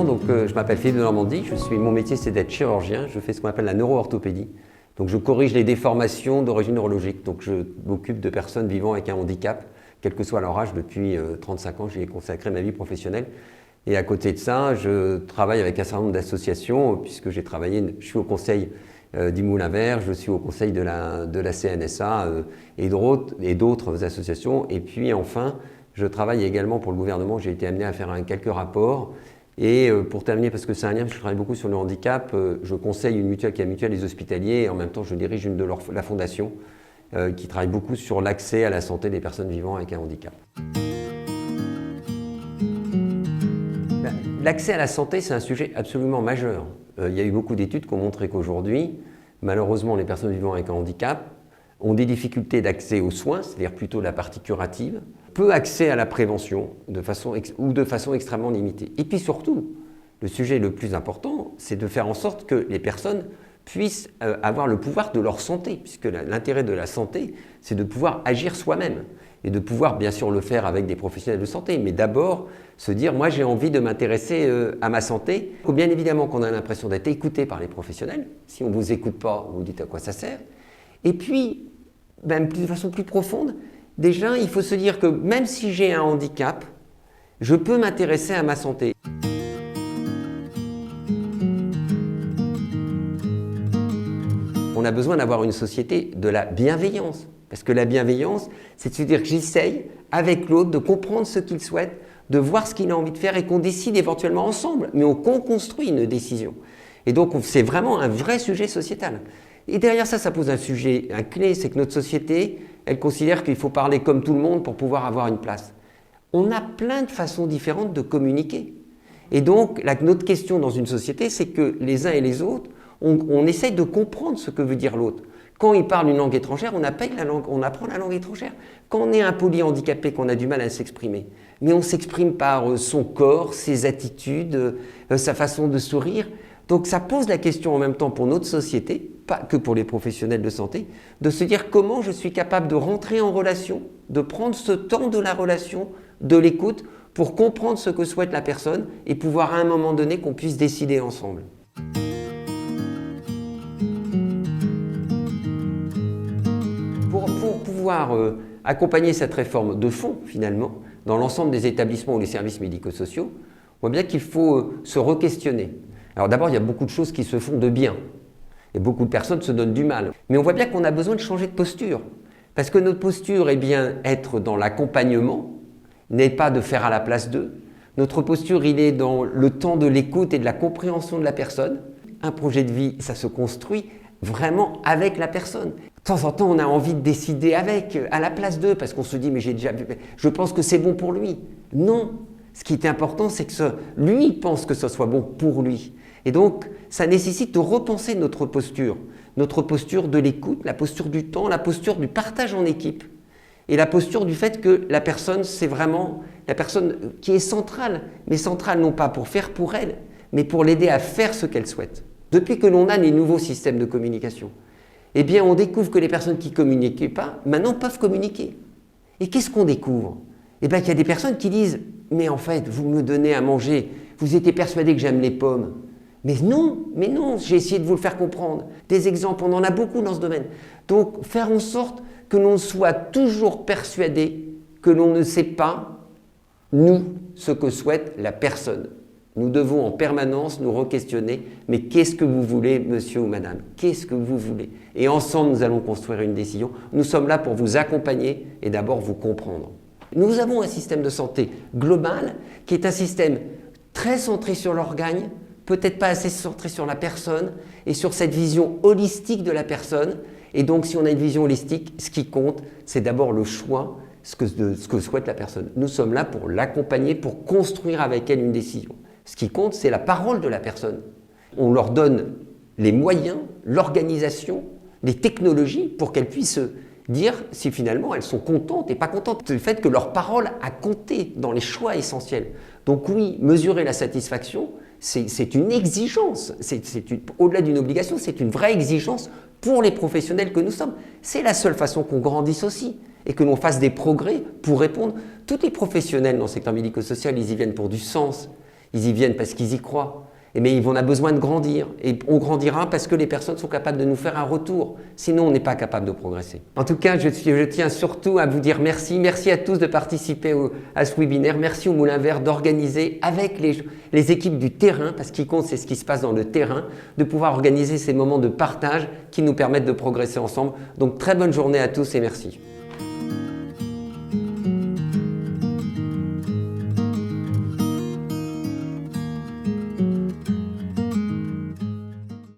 présente, je m'appelle Philippe de Normandie, mon métier c'est d'être chirurgien, je fais ce qu'on appelle la neuroorthopédie. Donc je corrige les déformations d'origine neurologique, donc je m'occupe de personnes vivant avec un handicap, quel que soit leur âge. Depuis 35 ans, j'y ai consacré ma vie professionnelle. Et à côté de ça, je travaille avec un certain nombre d'associations, puisque je suis au conseil du Moulin Vert, je suis au conseil de la CNSA et d'autres associations. Et puis enfin, je travaille également pour le gouvernement, j'ai été amené à faire quelques rapports. Et pour terminer, parce que c'est un lien, parce que je travaille beaucoup sur le handicap, je conseille une mutuelle qui est la Mutuelle des Hospitaliers, et en même temps je dirige la fondation qui travaille beaucoup sur l'accès à la santé des personnes vivant avec un handicap. L'accès à la santé, c'est un sujet absolument majeur. Il y a eu beaucoup d'études qui ont montré qu'aujourd'hui, malheureusement, les personnes vivant avec un handicap ont des difficultés d'accès aux soins, c'est-à-dire plutôt la partie curative, peu accès à la prévention de façon extrêmement limitée. Et puis surtout, le sujet le plus important, c'est de faire en sorte que les personnes puissent avoir le pouvoir de leur santé, puisque l'intérêt de la santé, c'est de pouvoir agir soi-même et de pouvoir bien sûr le faire avec des professionnels de santé, mais d'abord se dire, moi j'ai envie de m'intéresser à ma santé. Il faut bien évidemment qu'on a l'impression d'être écouté par les professionnels. Si on ne vous écoute pas, vous vous dites à quoi ça sert. Et puis, même de façon plus profonde, déjà, il faut se dire que même si j'ai un handicap, je peux m'intéresser à ma santé. On a besoin d'avoir une société de la bienveillance. Parce que la bienveillance, c'est de se dire que j'essaye avec l'autre de comprendre ce qu'il souhaite, de voir ce qu'il a envie de faire et qu'on décide éventuellement ensemble, mais qu'on construit une décision. Et donc, c'est vraiment un vrai sujet sociétal. Et derrière ça, ça pose un clé, c'est que notre société, elle considère qu'il faut parler comme tout le monde pour pouvoir avoir une place. On a plein de façons différentes de communiquer. Et donc, notre question dans une société, c'est que les uns et les autres, on essaye de comprendre ce que veut dire l'autre. Quand il parle une langue étrangère, on apprend la langue étrangère. Quand on est un polyhandicapé, qu'on a du mal à s'exprimer, mais on s'exprime par son corps, ses attitudes, sa façon de sourire. Donc ça pose la question en même temps pour notre société, pas que pour les professionnels de santé, de se dire comment je suis capable de rentrer en relation, de prendre ce temps de la relation, de l'écoute, pour comprendre ce que souhaite la personne et pouvoir à un moment donné qu'on puisse décider ensemble. Pour pouvoir accompagner cette réforme de fond, finalement, dans l'ensemble des établissements ou les services médico-sociaux, on voit bien qu'il faut se re-questionner. Alors d'abord, il y a beaucoup de choses qui se font de bien, et beaucoup de personnes se donnent du mal. Mais on voit bien qu'on a besoin de changer de posture, parce que notre posture est bien être dans l'accompagnement, n'est pas de faire à la place d'eux. Notre posture, il est dans le temps de l'écoute et de la compréhension de la personne. Un projet de vie, ça se construit vraiment avec la personne. De temps en temps, on a envie de décider à la place d'eux, parce qu'on se dit, mais je pense que c'est bon pour lui. Non, ce qui est important, c'est que lui pense que ce soit bon pour lui. Et donc, ça nécessite de repenser notre posture de l'écoute, la posture du temps, la posture du partage en équipe, et la posture du fait que la personne, c'est vraiment la personne qui est centrale, mais centrale non pas pour faire pour elle, mais pour l'aider à faire ce qu'elle souhaite. Depuis que l'on a les nouveaux systèmes de communication, eh bien, on découvre que les personnes qui ne communiquaient pas, maintenant peuvent communiquer. Et qu'est-ce qu'on découvre? Eh bien, qu'il y a des personnes qui disent « Mais en fait, vous me donnez à manger, vous étiez persuadé que j'aime les pommes. » Mais non, j'ai essayé de vous le faire comprendre. Des exemples, on en a beaucoup dans ce domaine. Donc, faire en sorte que l'on soit toujours persuadé que l'on ne sait pas, nous, ce que souhaite la personne. Nous devons en permanence nous re-questionner, mais qu'est-ce que vous voulez, monsieur ou madame? Qu'est-ce que vous voulez? Et ensemble, nous allons construire une décision. Nous sommes là pour vous accompagner et d'abord vous comprendre. Nous avons un système de santé global qui est un système très centré sur l'organe, peut-être pas assez centré sur la personne et sur cette vision holistique de la personne. Et donc, si on a une vision holistique, ce qui compte, c'est d'abord le choix, ce que souhaite la personne. Nous sommes là pour l'accompagner, pour construire avec elle une décision. Ce qui compte, c'est la parole de la personne. On leur donne les moyens, l'organisation, les technologies pour qu'elles puissent dire si finalement elles sont contentes et pas contentes. C'est le fait que leur parole a compté dans les choix essentiels. Donc oui, mesurer la satisfaction, c'est une exigence. Au-delà d'une obligation, c'est une vraie exigence pour les professionnels que nous sommes. C'est la seule façon qu'on grandisse aussi et que l'on fasse des progrès pour répondre. Tous les professionnels dans le secteur médico-social, ils y viennent pour du sens. Ils y viennent parce qu'ils y croient. Mais on a besoin de grandir. Et on grandira parce que les personnes sont capables de nous faire un retour. Sinon, on n'est pas capable de progresser. En tout cas, je tiens surtout à vous dire merci. Merci à tous de participer à ce webinaire. Merci au Moulin Vert d'organiser avec les équipes du terrain, parce qu'il compte, c'est ce qui se passe dans le terrain, de pouvoir organiser ces moments de partage qui nous permettent de progresser ensemble. Donc, très bonne journée à tous et merci.